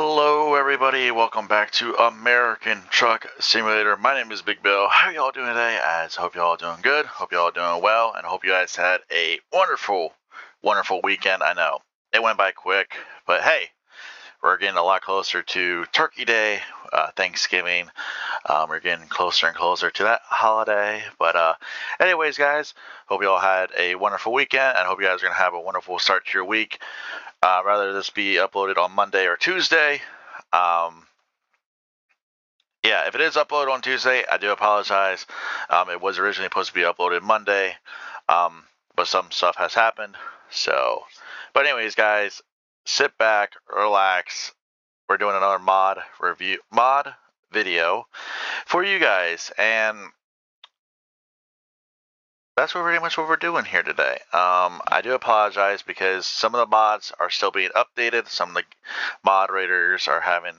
Hello everybody, welcome back to American Truck Simulator. My name is Big Bill. How y'all doing today? I hope y'all doing good, hope y'all doing well, and hope you guys had a wonderful weekend. I know, it went by quick, but hey, we're getting a lot closer to Turkey Day, Thanksgiving. We're getting closer and closer to that holiday. But anyways, guys, hope you all had a wonderful weekend, and hope you guys are going to have a wonderful start to your week. Rather this be uploaded on Monday or Tuesday. Yeah, if it is uploaded on Tuesday, I do apologize. It was originally supposed to be uploaded Monday, but some stuff has happened. But anyways, guys, sit back, relax. We're doing another mod video for you guys, and that's pretty much what we're doing here today. I do apologize because some of the mods are still being updated. Some of the moderators haven't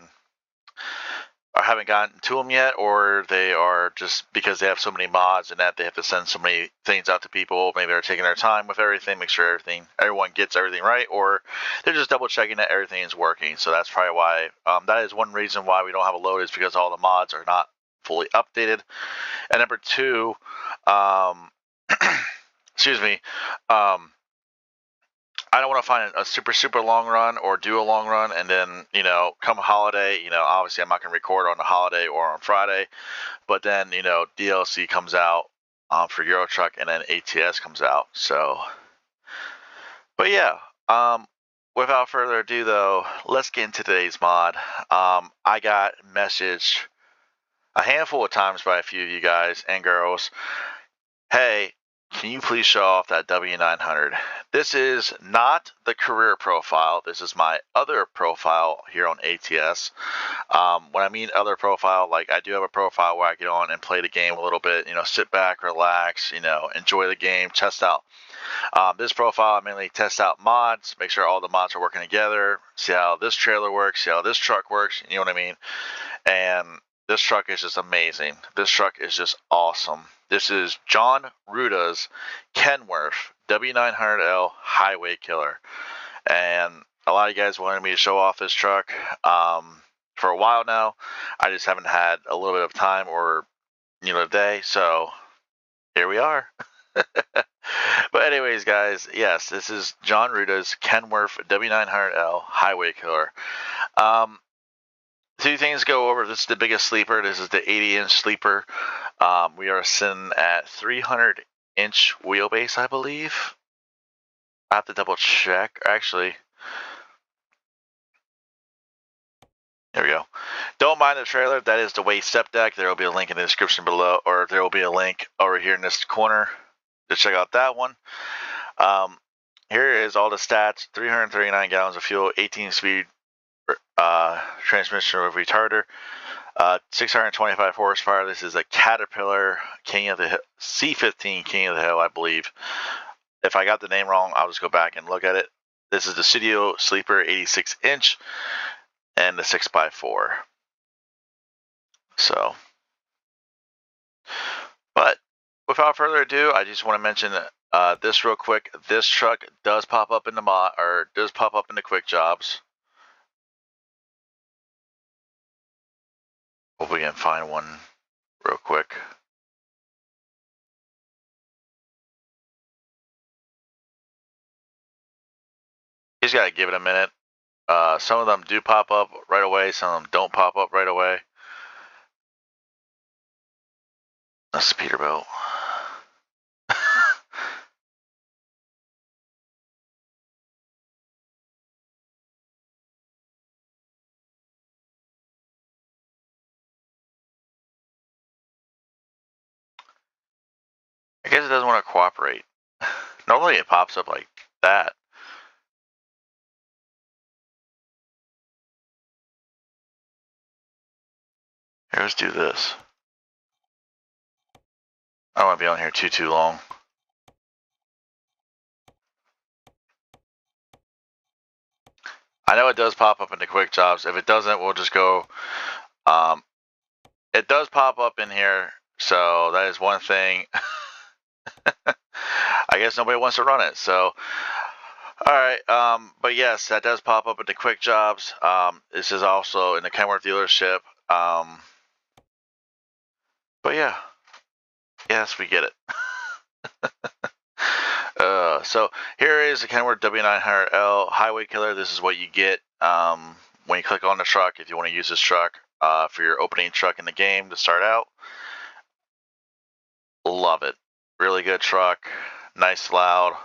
gotten to them yet, or they are just because they have so many mods and that they have to send so many things out to people. Maybe they're taking their time with everything, make sure everyone gets everything right, or they're just double checking that everything is working. So that's probably why. That is one reason why we don't have a load, is because all the mods are not fully updated. And number two, excuse me, I don't want to find a super long run or do a long run and then, come a holiday, obviously I'm not going to record on the holiday or on Friday, but then, DLC comes out for Euro Truck, and then ATS comes out. So, but yeah, without further ado though, let's get into today's mod. I got messaged a handful of times by a few of you guys and girls, hey, can you please show off that W900? This is not the career profile. This is my other profile here on ATS. When I mean other profile, like I do have a profile where I get on and play the game a little bit, sit back, relax, enjoy the game, test out. This profile, I mainly test out mods, make sure all the mods are working together, see how this trailer works, see how this truck works, you know what I mean? And this truck is just amazing. This truck is just awesome. This is John Ruda's Kenworth W900 Highway Killer. And a lot of you guys wanted me to show off this truck for a while now. I just haven't had a little bit of time or, day. So here we are. But anyways, guys, yes, this is John Ruda's Kenworth W900 Highway Killer. Two things to go over. This is the biggest sleeper. This is the 80-inch sleeper. We are sitting at 300-inch wheelbase, I believe. I have to double check. Actually, there we go. Don't mind the trailer. That is the waist step deck. There will be a link in the description below, or there will be a link over here in this corner to check out that one. Here is all the stats. 339 gallons of fuel, 18-speed transmission with retarder, 625 horsepower. This is a Caterpillar King of the Hill, C15 King of the Hill, I believe. If I got the name wrong, I'll just go back and look at it. This is the Studio Sleeper 86-inch and the 6x4. So, but without further ado, I just want to mention this real quick. This truck does pop up in the mod, or does pop up in the quick jobs. Hope we can find one real quick. You just gotta give it a minute. Some of them do pop up right away. Some of them don't pop up right away. That's the Peterbilt. I guess it doesn't want to cooperate. Normally it pops up like that. Here, let's do this. I don't want to be on here too long. I know it does pop up in the quick jobs. If it doesn't, we'll just go. It does pop up in here, so that is one thing. I guess nobody wants to run it. So All right, but yes, that does pop up at the quick jobs. This is also in the Kenworth dealership. But yeah, yes, we get it. So here is the Kenworth W900 Highway Killer. This is what you get when you click on the truck. If you want to use this truck for your opening truck in the game to start out, love it. Really good truck, nice, loud.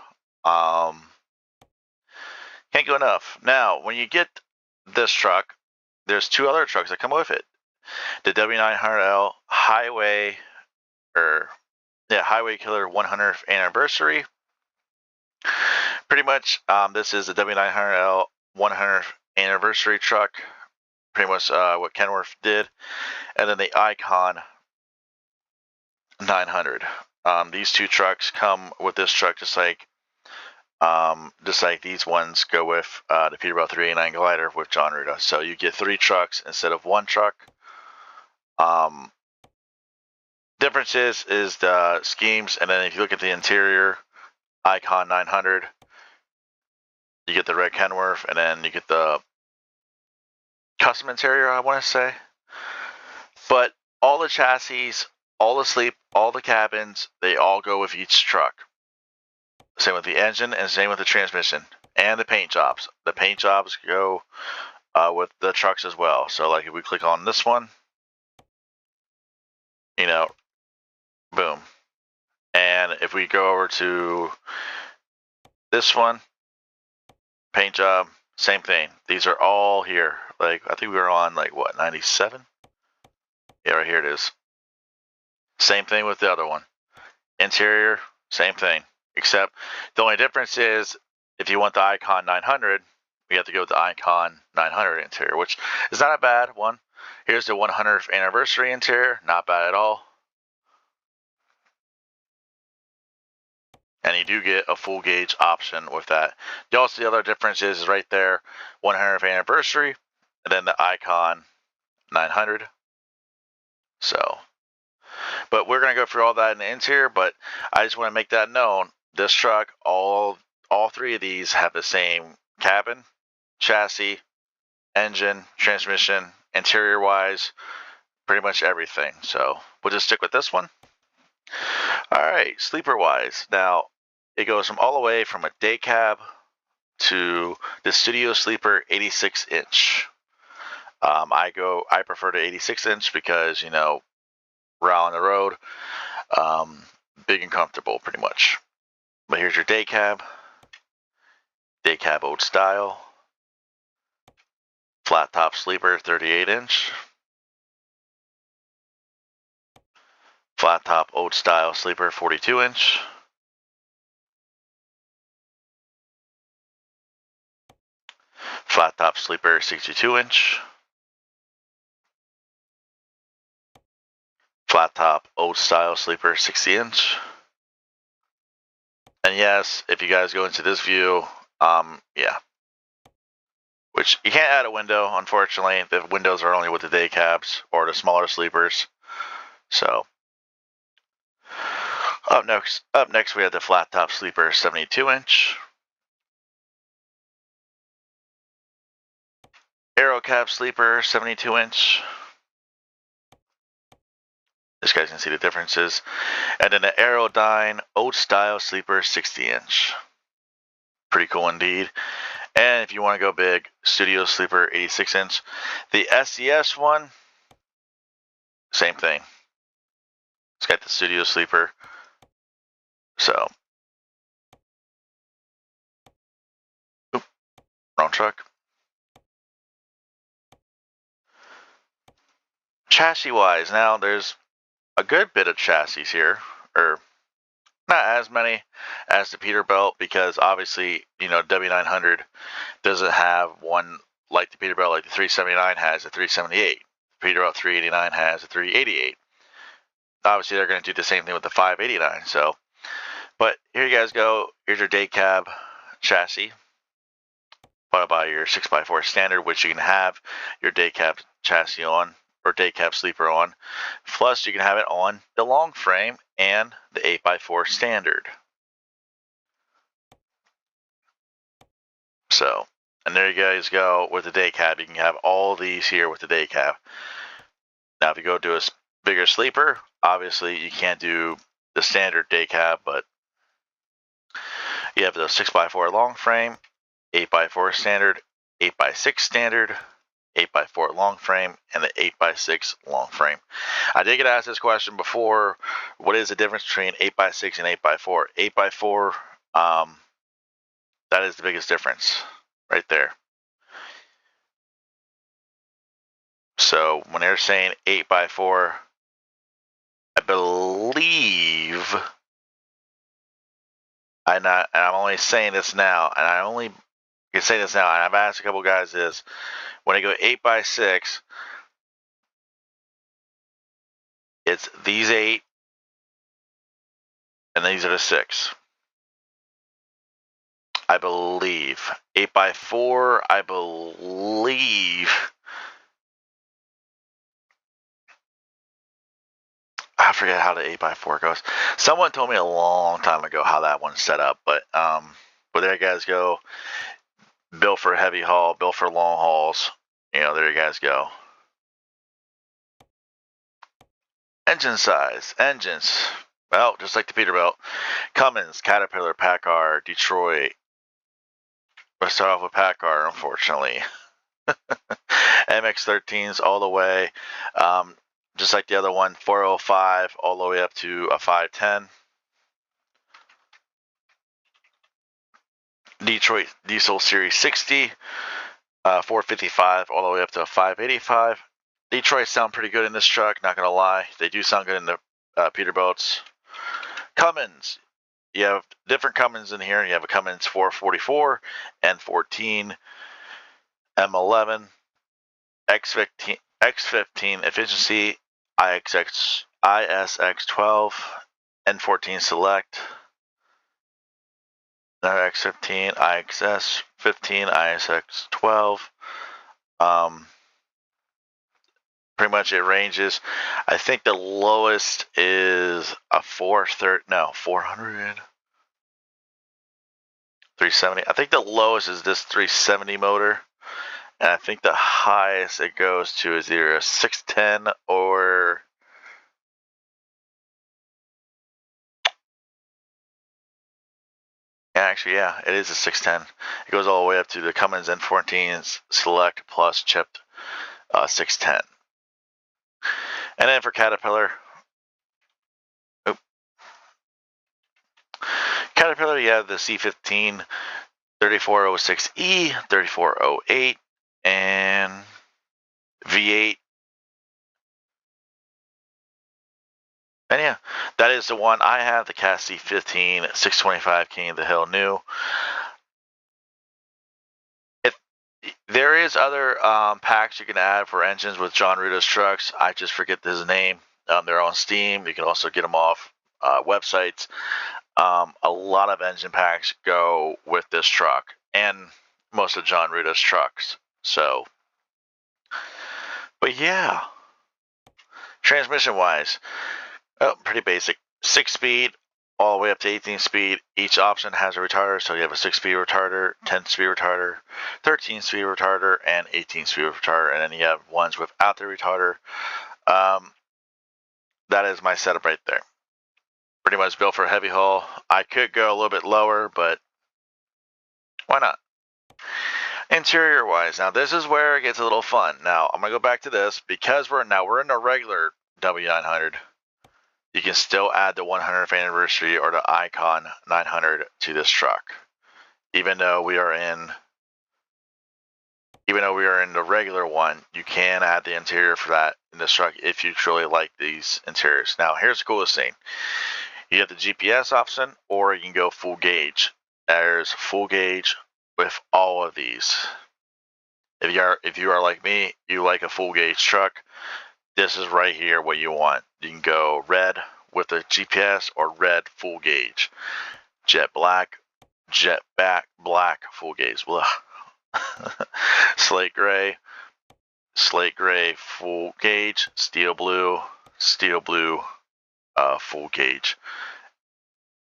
Can't go enough. Now, when you get this truck, there's two other trucks that come with it. The W900L Highway Highway Killer 100th anniversary. Pretty much, this is the W900L 100th anniversary truck. Pretty much what Kenworth did, and then the Icon 900. These two trucks come with this truck, just like these ones go with the Peterbilt 389 glider with John Ruda. So you get three trucks instead of one truck. Differences is the schemes, and then if you look at the interior, Icon 900, you get the red Kenworth, and then you get the custom interior, I want to say. But all the chassis, all the sleep, all the cabins, they all go with each truck. Same with the engine and same with the transmission and the paint jobs. The paint jobs go with the trucks as well. So like if we click on this one, you know, boom. And if we go over to this one, paint job, same thing. These are all here. Like I think we were on like what, 97? Yeah, right here it is. Same thing with the other one. Interior, same thing. Except the only difference is if you want the Icon 900, we have to go with the Icon 900 interior, which is not a bad one. Here's the 100th anniversary interior, not bad at all. And you do get a full gauge option with that. Also, the other difference is right there, 100th anniversary, and then the Icon 900. So, but we're gonna go through all that in the interior. But I just want to make that known. This truck, all three of these have the same cabin, chassis, engine, transmission, interior wise, pretty much everything. So we'll just stick with this one. All right, sleeper wise. Now it goes from all the way from a day cab to the Studio Sleeper 86 inch. I prefer the 86 inch because, you know, we're out on the road, big and comfortable pretty much. But here's your day cab old style, flat top sleeper 38 inch, flat top old style sleeper 42 inch, flat top sleeper 62 inch, flat top old style sleeper 60 inch. And yes, if you guys go into this view, yeah, which you can't add a window, unfortunately. The windows are only with the day cabs or the smaller sleepers. So up next we have the flat top sleeper 72 inch, aero cab sleeper 72 inch. This guys can see the differences. And then the Aerodyne old style sleeper 60 inch. Pretty cool indeed. And if you want to go big, Studio Sleeper 86 inch. The SES one, same thing. It's got the Studio Sleeper. So, wrong truck. Chassis wise, now there's a good bit of chassis here, or not as many as the Peterbilt, because obviously, you know, W900 doesn't have one like the Peterbilt, like the 379 has a 378. The Peterbilt 389 has a 388. Obviously, they're going to do the same thing with the 589. So, but here you guys go. Here's your day cab chassis, followed by your 6x4 standard, which you can have your day cab chassis on, or day cab sleeper on. Plus, you can have it on the long frame and the 8x4 standard. So, and there you guys go with the day cab. You can have all these here with the day cab. Now, if you go to a bigger sleeper, obviously you can't do the standard day cab, but you have the 6x4 long frame, 8x4 standard, 8x6 standard, 8x4 long frame, and the 8x6 long frame. I did get asked this question before. What is the difference between 8x6 and 8x4? 8x4, that is the biggest difference right there. So when they're saying 8x4, I believe, and I'm only saying this now, and I only can say this now, and I've asked a couple guys this, when I go 8x6, it's these 8, and these are the 6. I believe. 8x4, I believe. I forget how the 8x4 goes. Someone told me a long time ago how that one's set up, but there you guys go. Built for heavy haul, built for long hauls. You know, there you guys go. Engine size, engines. Well, just like the Peterbilt. Cummins, Caterpillar, Packard, Detroit. Let's start off with Packard, unfortunately. MX-13s all the way. Just like the other one, 405 all the way up to a 510. Detroit Diesel Series 60, 455 all the way up to a 585. Detroit sound pretty good in this truck, not going to lie. They do sound good in the Peterbilts. Cummins. You have different Cummins in here. You have a Cummins 444, N14, M11, X15 efficiency, ISX12, N14 select, another X15, IXS15, ISX12. Pretty much it ranges. I think the lowest is a 400. 370. I think the lowest is this 370 motor. And I think the highest it goes to is either a 610 or actually, yeah, it is a 610. It goes all the way up to the Cummins N14 Select Plus chipped 610. And then for Caterpillar, you have the C15 3406E, 3408, and V8. And yeah, that is the one I have, the Cat C15 625 King of the Hill new. There is other packs you can add for engines with John Ruta's trucks. I just forget his name. They're on Steam. You can also get them off websites. A lot of engine packs go with this truck and most of John Ruta's trucks. So, but yeah, transmission wise, pretty basic. 6-speed all the way up to 18-speed. Each option has a retarder, so you have a 6-speed retarder, 10-speed retarder, 13-speed retarder, and 18-speed retarder, and then you have ones without the retarder. That is my setup right there. Pretty much built for heavy haul. I could go a little bit lower, but why not? Interior wise, now this is where it gets a little fun. Now I'm gonna go back to this because we're in a regular W900. You can still add the 100th anniversary or the Icon 900 to this truck, even though we are in the regular one. You can add the interior for that in this truck if you truly like these interiors. Now here's the coolest thing: you have the GPS option, or you can go full gauge. There's full gauge with all of these. If you are like me, you like a full gauge truck, this is right here what you want. You can go red with the GPS or red full gauge. Jet black full gauge. Slate gray full gauge. Steel blue full gauge.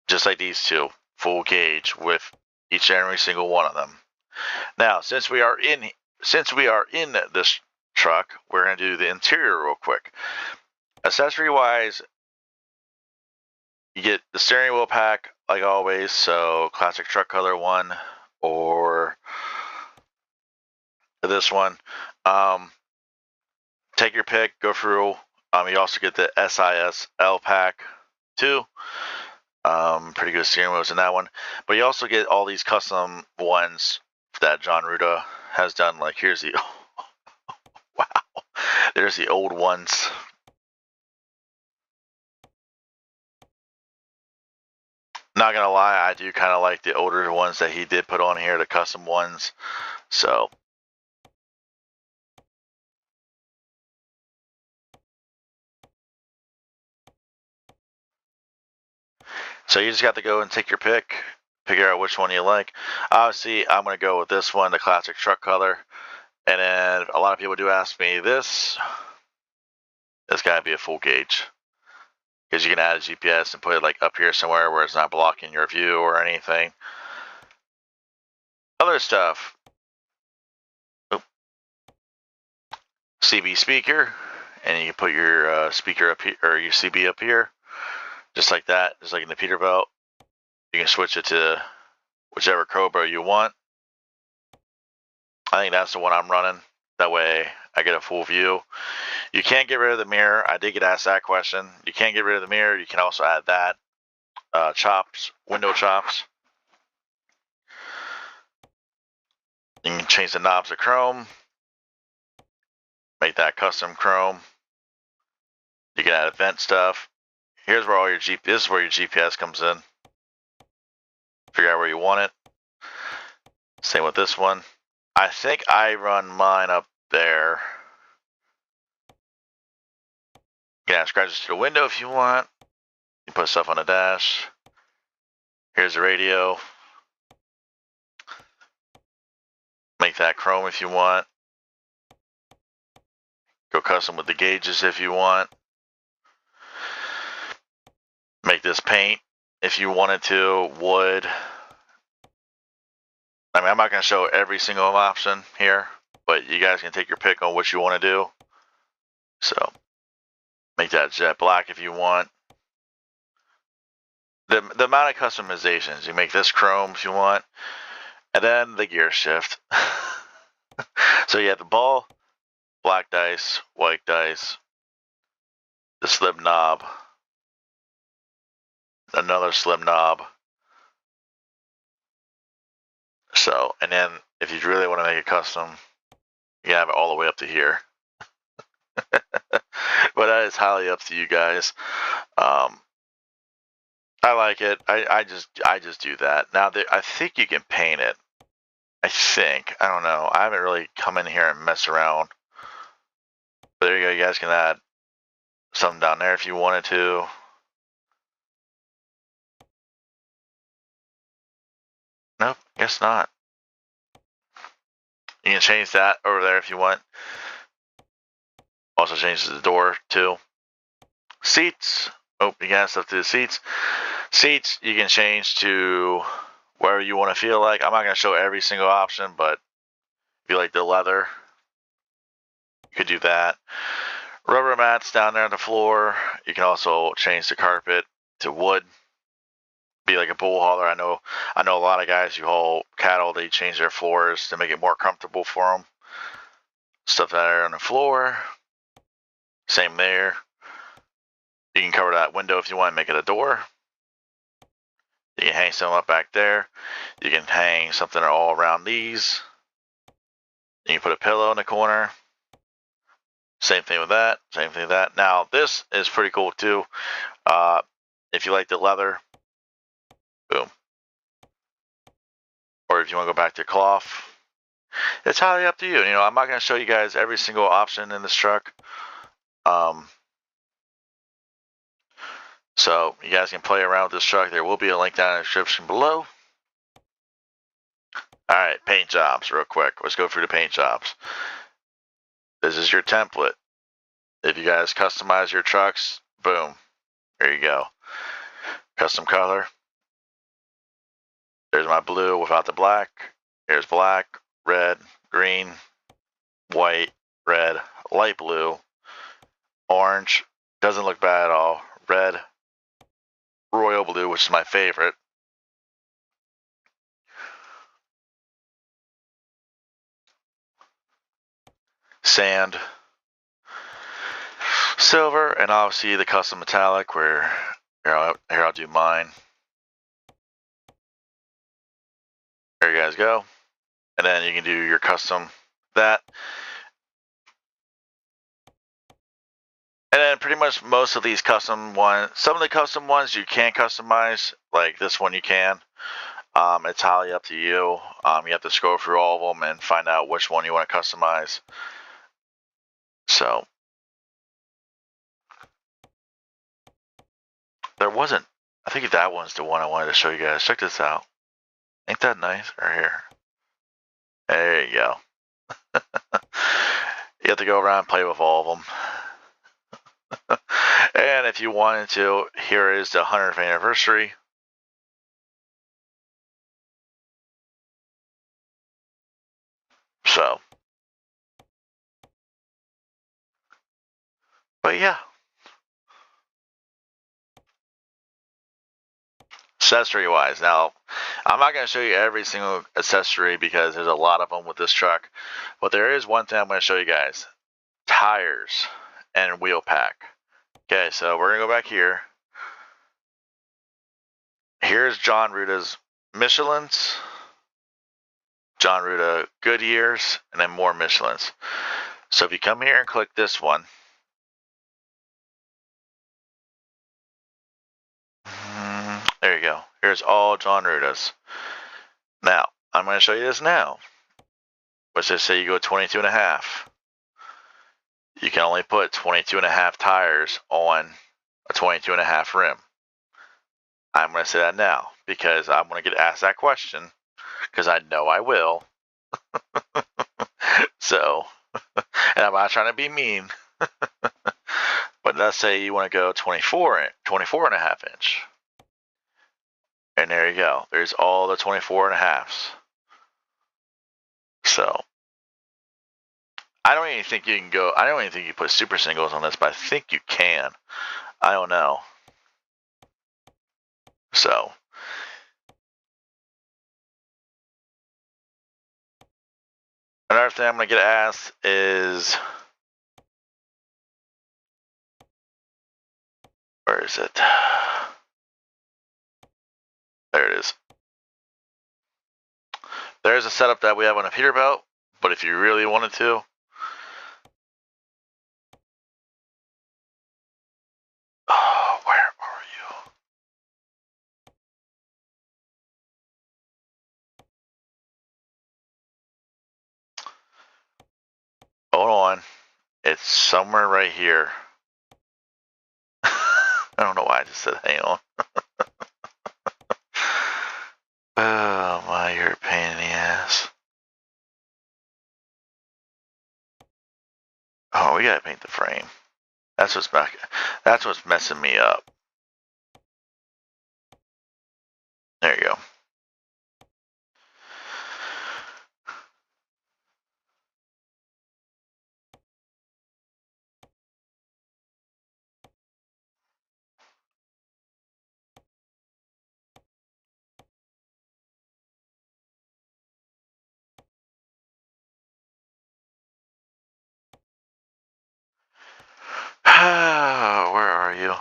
Just like these two, full gauge with each and every single one of them. Now, since we are in this truck, we're going to do the interior real quick. Accessory wise, you get the steering wheel pack like always, so classic truck color one or this one. Take your pick, go through. You also get the SISL pack too. Pretty good steering wheels in that one, but you also get all these custom ones that John Ruda has done. Like here's the wow, there's the old ones. Not gonna lie, I do kind of like the older ones that he did put on here, the custom ones. So you just got to go and take your pick, figure out which one you like. Obviously, I'm gonna go with this one, the classic truck color. And then a lot of people do ask me this. It's gotta be a full gauge, because you can add a GPS and put it like up here somewhere where it's not blocking your view or anything. Other stuff. CB speaker, and you can put your speaker up here, or your CB up here, just like that, just like in the Peterbilt. You can switch it to whichever Cobra you want. I think that's the one I'm running. That way I get a full view. You can't get rid of the mirror. I did get asked that question. You can't get rid of the mirror. You can also add that. Chops, window chops. You can change the knobs to chrome. Make that custom chrome. You can add vent stuff. Here's where all your this is where your GPS comes in. Figure out where you want it. Same with this one. I think I run mine up there. You can add scratches to the window if you want. You put stuff on the dash. Here's the radio. Make that chrome if you want. Go custom with the gauges if you want. Make this paint if you wanted to, wood. I mean, I'm not going to show every single option here, but you guys can take your pick on what you want to do. So, make that jet black if you want. The amount of customizations, you make this chrome if you want, and then the gear shift. So you have the ball, black dice, white dice, the slim knob, another slim knob. So, and then if you really want to make it custom, you have it all the way up to here. But that is highly up to you guys. I like it. I just do that. Now I think you can paint it. I think. I don't know. I haven't really come in here and mess around. But there you go. You guys can add something down there if you wanted to. Nope, guess not. You can change that over there if you want. Also changes the door too. Seats. Oh, you got stuff to the seats. Seats you can change to wherever you want to feel like. I'm not going to show every single option, but if you like the leather, you could do that. Rubber mats down there on the floor. You can also change the carpet to wood. Be like a bull hauler. I know a lot of guys who haul cattle, they change their floors to make it more comfortable for them. Stuff there on the floor. Same there. You can cover that window if you want to make it a door. You can hang something up back there. You can hang something all around these. You can put a pillow in the corner. Same thing with that. Same thing with that. Now, this is pretty cool too. If you like the leather, boom. Or if you want to go back to cloth, it's highly up to you. You know, I'm not going to show you guys every single option in this truck. So you guys can play around with this truck. There will be a link down in the description below. All right, paint jobs real quick. Let's go through the paint jobs. This is your template. If you guys customize your trucks, boom, there you go. Custom color. There's my blue without the black. Here's black, red, green, white, red, light blue, orange, doesn't look bad at all, red, royal blue, which is my favorite, sand, silver, and obviously the custom metallic where here I'll do mine. There you guys go. And then you can do your custom that. And then pretty much most of these custom ones, some of the custom ones you can customize, like this one you can. It's highly up to you. You have to scroll through all of them and find out which one you want to customize. So there wasn't, I think that one's the one I wanted to show you guys. Check this out. Ain't that nice? Right here. There you go. You have to go around and play with all of them. And if you wanted to, here is the 100th anniversary. So, but yeah. Accessory wise, now I'm not going to show you every single accessory because there's a lot of them with this truck, but there is one thing I'm going to show you guys: tires and wheel pack. Okay, so we're going to go back here. Here's John Ruta's Michelin's, John Ruta Goodyear's, and then more Michelin's. So if you come here and click this one, there you go. Here's all John Ruta's. Now, I'm going to show you this now. Let's just say you go 22.5. You can only put 22.5 tires on a 22.5 rim. I'm going to say that now because I'm going to get asked that question because I know I will. So, and I'm not trying to be mean. But let's say you want to go 24.5 inch. And there you go. There's all the 24.5s. So, I don't even think you can go, I don't even think you put super singles on this, but I think you can. I don't know. So, another thing I'm going to get asked is, where is it? There it is. There's a setup that we have on a Peterbilt, but if you really wanted to, where are you? Hold on. It's somewhere right here. I don't know why I just said hang on. Oh my, you're a pain in the ass. Oh, we gotta paint the frame. That's what's back. That's what's messing me up. There you go. Where are you?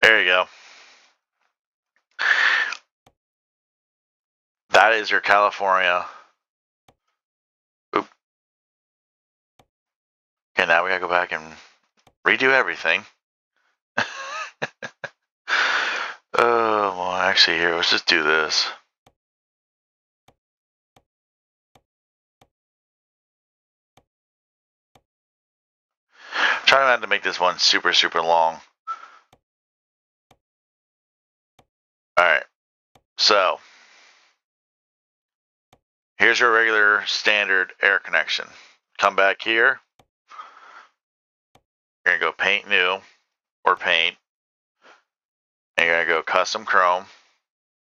There you go. That is your California. Oop. Okay, now we gotta go back and redo everything. Oh, well, actually, here, let's just do this. I'm trying not to make this one super, super long. Alright, so here's your regular standard air connection. Come back here. You're going to go paint new or paint. And you're going to go custom chrome.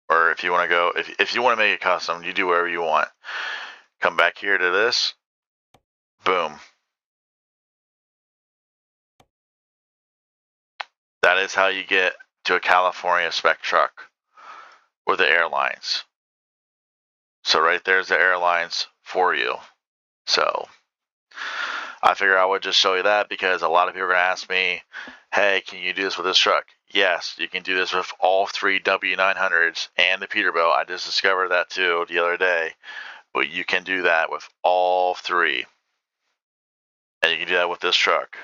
Or if you want to go, if you want to make it custom, you do whatever you want. Come back here to this. Boom. That is how you get to a California spec truck with the airlines. So right there's the airlines for you. So I figure I would just show you that because a lot of people are going to ask me, hey, can you do this with this truck? Yes, you can do this with all 3 W900s and the Peterbilt. I just discovered that too the other day. But you can do that with all 3. And you can do that with this truck.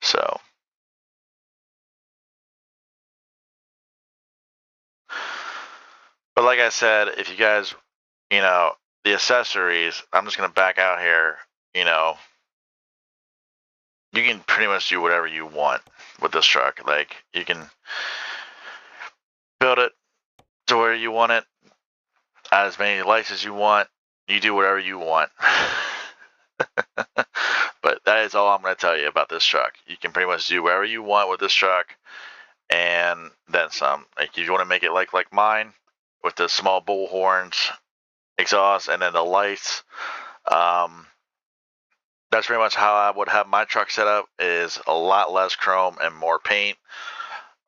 So. But like I said, if you guys, the accessories, I'm just going to back out here, you can pretty much do whatever you want with this truck. Like, you can build it to where you want it, add as many lights as you want. You do whatever you want. But that is all I'm going to tell you about this truck. You can pretty much do whatever you want with this truck, and then some. Like, if you want to make it like mine, with the small bullhorns, exhaust, and then the lights, that's pretty much how I would have my truck set up. Is a lot less chrome and more paint.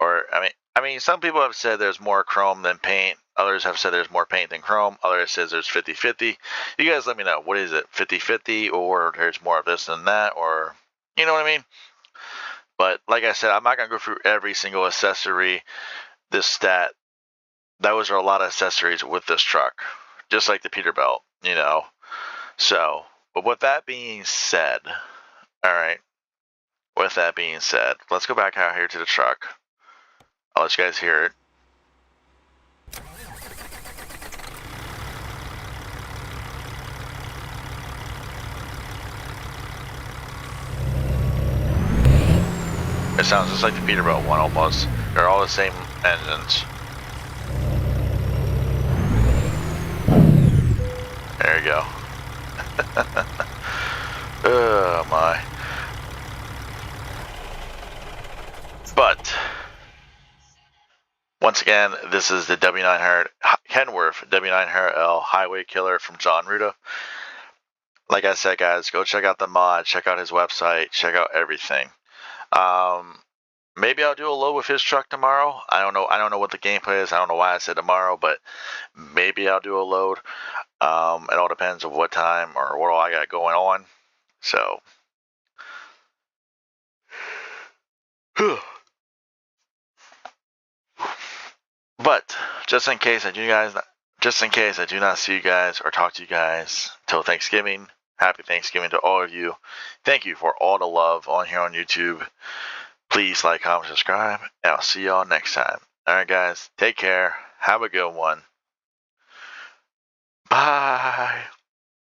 Or I mean, some people have said there's more chrome than paint. Others have said there's more paint than chrome. Others says there's 50-50. You guys let me know. What is it? 50-50, or there's more of this than that, or you know what I mean? But like I said, I'm not gonna go through every single accessory. Those are a lot of accessories with this truck, just like the Peterbilt, So, but with that being said, all right. With that being said, let's go back out here to the truck. I'll let you guys hear it. It sounds just like the Peterbilt one almost. They're all the same engines. There you go. Oh my. But once again, this is the W900 Kenworth W900L Highway Killer from John Ruda. Like I said, guys, go check out the mod, check out his website, check out everything. Maybe I'll do a load with his truck tomorrow. I don't know what the gameplay is. I don't know why I said tomorrow, but maybe I'll do a load. It all depends on what time or what all I got going on. So, but just in case I do not see you guys or talk to you guys till Thanksgiving. Happy Thanksgiving to all of you. Thank you for all the love on here on YouTube. Please like, comment, subscribe, and I'll see y'all next time. All right, guys, take care. Have a good one.